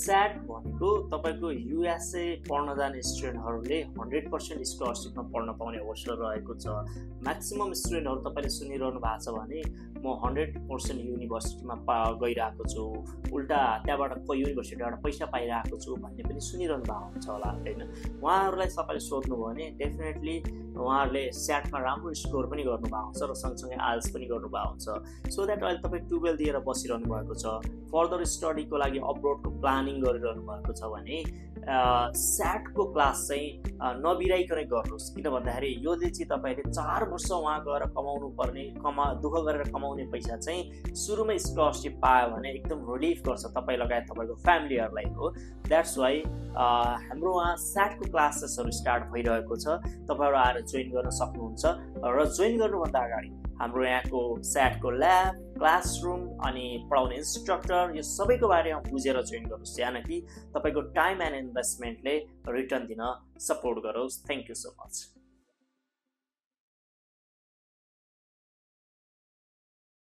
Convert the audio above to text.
SAT भनेको तपाईको USA पढ्न जाने स्टुडेन्टहरूले 100% स्कलरशिपमा पढ्न पाउने अवसर रहेको छ। म्याक्सिमम स्टुडेन्टहरू तपाईले सुनिरहनु भएको छ भने म 100% युनिभर्सिटीमा गइरहेको छु, उल्टा त्यहाँबाट युनिभर्सिटीबाट पैसा पाइरहेको छु भन्ने पनि सुनिरहनु भएको हुन्छ होला हैन। उहाँहरूलाई तपाईले सोध्नु भयो भने डेफिनेटली उहाँहरूले स्याटमा राम्रो स्कोर पनि गर्नु भएको हुन्छ र सँगसँगै आइएल्स पनि गर्नु भएको हुन्छ। सो दैट अहिले तपाईँ 12 दिएर बसिरहनु भएको छ, फर्दर स्टडीको लागि अब्रोडको प्लानिङ गरिरहनु भएको छ भने स्याटको क्लास चाहिँ नबिराइकनै गर्नुहोस्। किन भन्दाखेरि योले चाहिँ तपाईले 4 वर्ष वहाँ गएर कमाउनु पर्ने दुःख गरेर कमाउने पैसा चाहिँ सुरुमै स्कलरशिप पायो भने एकदम रिलिफ गर्छ तपाईँ लगायत तपाईँको फ्यामिलीहरूलाई हो। द्याट्स वाइ हाम्रो वहाँ स्याटको क्लासेसहरू स्टार्ट भइरहेको छ, तपाईँहरू आएर जोइन गर्न सक्नुहुन्छ। र जोइन गर्नुभन्दा अगाडि हाम्रो यहाँको स्याटको ल्याब, क्लासरुम अनि पढाउने इन्स्ट्रक्टर यो सबैको बारेमा बुझेर जोइन गर्नुहोस्, यानि कि तपाईँको टाइम एन्ड इन्भेस्टमेन्टले रिटर्न दिन सपोर्ट गरोस्। Thank you so much.